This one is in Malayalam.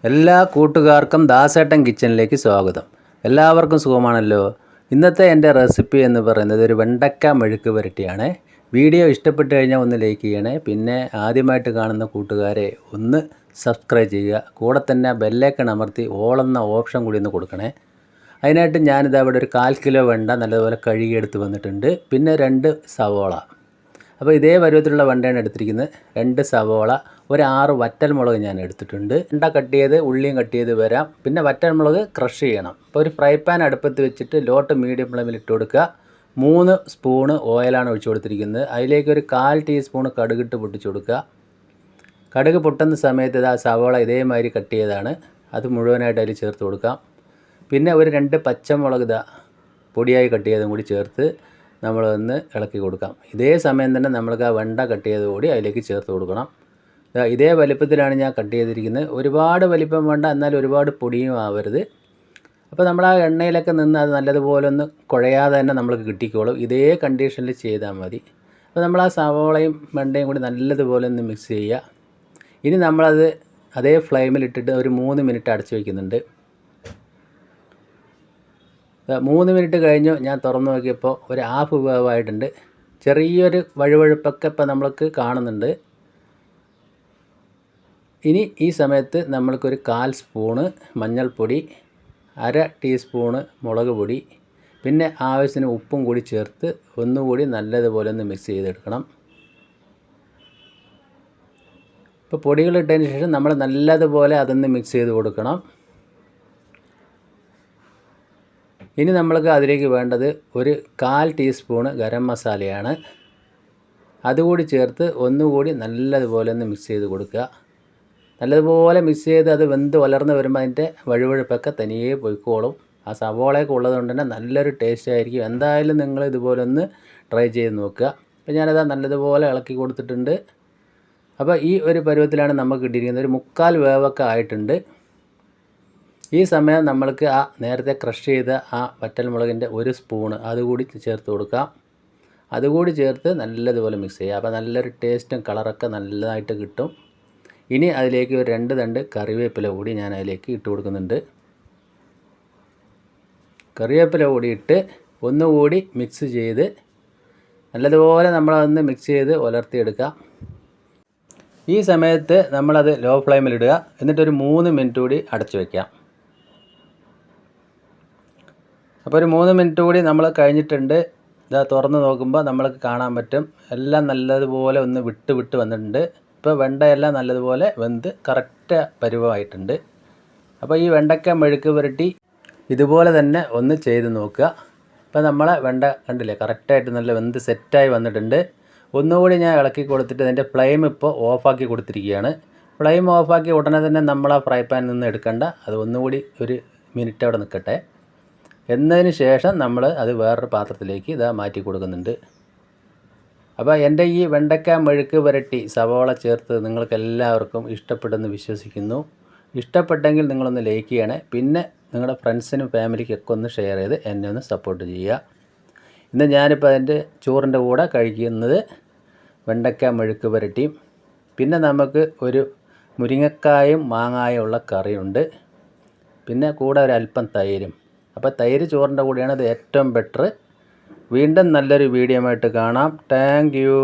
എല്ലാ കൂട്ടുകാർക്കും ദാസേട്ടൻ കിച്ചണിലേക്ക് സ്വാഗതം. എല്ലാവർക്കും സുഖമാണല്ലോ. ഇന്നത്തെ എൻ്റെ റെസിപ്പി എന്ന് പറയുന്നത് ഒരു വെണ്ടക്ക മെഴുക്ക് പുരട്ടിയാണ്. വീഡിയോ ഇഷ്ടപ്പെട്ട് കഴിഞ്ഞാൽ ഒന്ന് ലൈക്ക് ചെയ്യണേ. പിന്നെ ആദ്യമായിട്ട് കാണുന്ന കൂട്ടുകാരെ ഒന്ന് സബ്സ്ക്രൈബ് ചെയ്യുക. കൂടെ തന്നെ ബെല്ലൈക്കൺ അമർത്തി ഓൾ എന്ന ഓപ്ഷൻ കൂടി ഒന്ന് കൊടുക്കണേ. അതിനായിട്ട് ഞാനിത് അവിടെ ഒരു 1/4 കിലോ വെണ്ട നല്ലതുപോലെ കഴുകിയെടുത്ത് വന്നിട്ടുണ്ട്. പിന്നെ 2 സവോള. അപ്പോൾ ഇതേ പരുവത്തിലുള്ള വെണ്ടയാണ് എടുത്തിരിക്കുന്നത്. 2 സവോള, ഒരു 6 വറ്റൽമുളക് ഞാൻ എടുത്തിട്ടുണ്ട്. വെണ്ട കട്ട് ചെയ്ത് ഉള്ളിയും കട്ട് ചെയ്ത് വരാം. പിന്നെ വറ്റൽമുളക് ക്രഷ് ചെയ്യണം. അപ്പോൾ ഒരു ഫ്രൈ പാൻ അടുപ്പത്ത് വെച്ചിട്ട് ലോട്ട് മീഡിയം ഫ്ലെയിമിൽ ഇട്ട് കൊടുക്കുക. 3 സ്പൂണ് ഓയിലാണ് ഒഴിച്ചു കൊടുത്തിരിക്കുന്നത്. അതിലേക്ക് ഒരു 1/4 ടീസ്പൂൺ കടുകിട്ട് പൊട്ടിച്ച് കൊടുക്കുക. കടുക് പൊട്ടുന്ന സമയത്ത് ആ സവോള ഇതേമാതിരി കട്ട് ചെയ്താണ്, അത് മുഴുവനായിട്ട് അതിൽ ചേർത്ത് കൊടുക്കാം. പിന്നെ ഒരു 2 പച്ചമുളക് പൊടിയായി കട്ട് ചെയ്തതും കൂടി ചേർത്ത് നമ്മളൊന്ന് ഇളക്കി കൊടുക്കാം. ഇതേ സമയം തന്നെ നമ്മൾക്ക് ആ വെണ്ട കട്ട് ചെയ്ത് കൂടി അതിലേക്ക് ചേർത്ത് കൊടുക്കണം. ഇതേ വലിപ്പത്തിലാണ് ഞാൻ കട്ട് ചെയ്തിരിക്കുന്നത്. ഒരുപാട് വലിപ്പം വേണ്ട, എന്നാൽ ഒരുപാട് പൊടിയും ആവരുത്. അപ്പോൾ നമ്മൾ ആ എണ്ണയിലൊക്കെ നിന്ന് അത് നല്ലതുപോലെ ഒന്ന് കുഴയാതെ തന്നെ നമ്മൾക്ക് കിട്ടിക്കോളും. ഇതേ കണ്ടീഷനിൽ ചെയ്താൽ മതി. അപ്പോൾ നമ്മൾ ആ സവോളയും വെണ്ടയും കൂടി നല്ലതുപോലെ ഒന്ന് മിക്സ് ചെയ്യുക. ഇനി നമ്മളത് അതേ ഫ്ലെയിമിലിട്ടിട്ട് ഒരു 3 മിനിറ്റ് അടച്ചു വയ്ക്കുന്നുണ്ട്. 3 മിനിറ്റ് കഴിഞ്ഞു. ഞാൻ തുറന്നു നോക്കിയപ്പോൾ ഒരു ഹാഫ് വേവായിട്ടുണ്ട്. ചെറിയൊരു വഴുവഴുപ്പൊക്കെ ഇപ്പോൾ നമ്മൾക്ക് കാണുന്നുണ്ട്. ഇനി ഈ സമയത്ത് നമ്മൾക്കൊരു 1/4 സ്പൂണ് മഞ്ഞൾപ്പൊടി, 1/2 ടീസ്പൂണ് മുളക് പൊടി, പിന്നെ ആവശ്യത്തിന് ഉപ്പും കൂടി ചേർത്ത് ഒന്നുകൂടി നല്ലതുപോലെ ഒന്ന് മിക്സ് ചെയ്തെടുക്കണം. ഇപ്പോൾ പൊടികളിട്ടതിന് ശേഷം നമ്മൾ നല്ലതുപോലെ അതൊന്ന് മിക്സ് ചെയ്ത് കൊടുക്കണം. ഇനി നമ്മൾക്ക് അതിലേക്ക് വേണ്ടത് ഒരു 1/4 ടീസ്പൂണ് ഗരം മസാലയാണ്. അതുകൂടി ചേർത്ത് ഒന്നുകൂടി നല്ലതുപോലെ ഒന്ന് മിക്സ് ചെയ്ത് കൊടുക്കുക. നല്ലതുപോലെ മിക്സ് ചെയ്ത് അത് വെന്ത് വളർന്ന് വരുമ്പോൾ അതിൻ്റെ വഴുവഴുപ്പൊക്കെ തനിയെ പോയിക്കോളും. ആ സവോളയൊക്കെ ഉള്ളതുകൊണ്ട് തന്നെ നല്ലൊരു ടേസ്റ്റ് ആയിരിക്കും. എന്തായാലും നിങ്ങൾ ഇതുപോലെ ഒന്ന് ട്രൈ ചെയ്ത് നോക്കുക. അപ്പോൾ ഞാനത് നല്ലതുപോലെ ഇളക്കി കൊടുത്തിട്ടുണ്ട്. അപ്പോൾ ഈ ഒരു പരുവത്തിലാണ് നമുക്ക് കിട്ടിയിരിക്കുന്നത്. ഒരു 3/4 വേവൊക്കെ ആയിട്ടുണ്ട്. ഈ സമയം നമ്മൾക്ക് ആ നേരത്തെ ക്രഷ് ചെയ്ത ആ വറ്റൽമുളകിൻ്റെ 1 സ്പൂണ് അതുകൂടി ചേർത്ത് കൊടുക്കാം. അതുകൂടി ചേർത്ത് നല്ലതുപോലെ മിക്സ് ചെയ്യുക. അപ്പോൾ നല്ലൊരു ടേസ്റ്റും കളറൊക്കെ നല്ലതായിട്ട് കിട്ടും. ഇനി അതിലേക്ക് ഒരു 2 തണ്ട് കറിവേപ്പില കൂടി ഞാൻ അതിലേക്ക് ഇട്ട് കൊടുക്കുന്നുണ്ട്. കറിവേപ്പില കൂടി ഇട്ട് ഒന്നുകൂടി മിക്സ് ചെയ്ത് നല്ലതുപോലെ നമ്മളതൊന്ന് മിക്സ് ചെയ്ത് ഉലർത്തിയെടുക്കാം. ഈ സമയത്ത് നമ്മളത് ലോ ഫ്ലെയിമിലിടുക. എന്നിട്ടൊരു 3 മിനിറ്റ് കൂടി അടച്ചു വയ്ക്കാം. അപ്പോൾ ഒരു 3 മിനിറ്റ് കൂടി നമ്മൾ കഴിഞ്ഞിട്ടുണ്ട്. ഇതാ തുറന്ന് നോക്കുമ്പോൾ നമ്മൾക്ക് കാണാൻ പറ്റും എല്ലാം നല്ലതുപോലെ ഒന്ന് വിട്ട് വന്നിട്ടുണ്ട്. ഇപ്പോൾ വെണ്ടയെല്ലാം നല്ലതുപോലെ വെന്ത് കറക്റ്റ് പരുവമായിട്ടുണ്ട്. അപ്പോൾ ഈ വെണ്ടയ്ക്ക മെഴുക്ക് പുരട്ടി ഇതുപോലെ തന്നെ ഒന്ന് ചെയ്ത് നോക്കുക. ഇപ്പോൾ നമ്മളെ വെണ്ട കണ്ടില്ലേ, കറക്റ്റായിട്ട് നല്ല വെന്ത് സെറ്റായി വന്നിട്ടുണ്ട്. ഒന്നുകൂടി ഞാൻ ഇളക്കി കൊടുത്തിട്ട് അതിൻ്റെ ഫ്ലെയിം ഇപ്പോൾ ഓഫാക്കി കൊടുത്തിരിക്കുകയാണ്. ഫ്ലെയിം ഓഫാക്കി ഉടനെ തന്നെ നമ്മൾ ആ ഫ്രൈ പാനിൽ നിന്ന് എടുക്കണ്ട, അത് ഒന്നുകൂടി ഒരു മിനിറ്റ് അവിടെ നിൽക്കട്ടെ. എന്നതിന് ശേഷം നമ്മൾ അത് വേറൊരു പാത്രത്തിലേക്ക് മാറ്റി കൊടുക്കുന്നുണ്ട്. അപ്പോൾ എൻ്റെ ഈ വെണ്ടയ്ക്ക മെഴുക്ക് പുരട്ടി സവോള ചേർത്ത് നിങ്ങൾക്ക് എല്ലാവർക്കും ഇഷ്ടപ്പെട്ടെന്ന് വിശ്വസിക്കുന്നു. ഇഷ്ടപ്പെട്ടെങ്കിൽ നിങ്ങളൊന്ന് ലൈക്ക് ചെയ്യണേ. പിന്നെ നിങ്ങളുടെ ഫ്രണ്ട്സിനും ഫാമിലിക്കൊക്കെ ഒന്ന് ഷെയർ ചെയ്ത് എന്നെ ഒന്ന് സപ്പോർട്ട് ചെയ്യുക. ഇന്ന് ഞാനിപ്പോൾ അതിൻ്റെ ചോറിൻ്റെ കൂടെ കഴിക്കുന്നത് വെണ്ടയ്ക്ക മെഴുക്ക് പുരട്ടിയും പിന്നെ നമുക്ക് ഒരു മുരിങ്ങക്കായും മാങ്ങായും ഉള്ള കറിയുണ്ട്. പിന്നെ കൂടെ ഒരു അല്പം തൈരും. അപ്പോൾ തൈര് ചോറിൻ്റെ കൂടെയാണ് ഇത് ഏറ്റവും ബെറ്റർ. വീണ്ടും നല്ലൊരു വീഡിയോ ആയിട്ട് കാണാം. Thank you.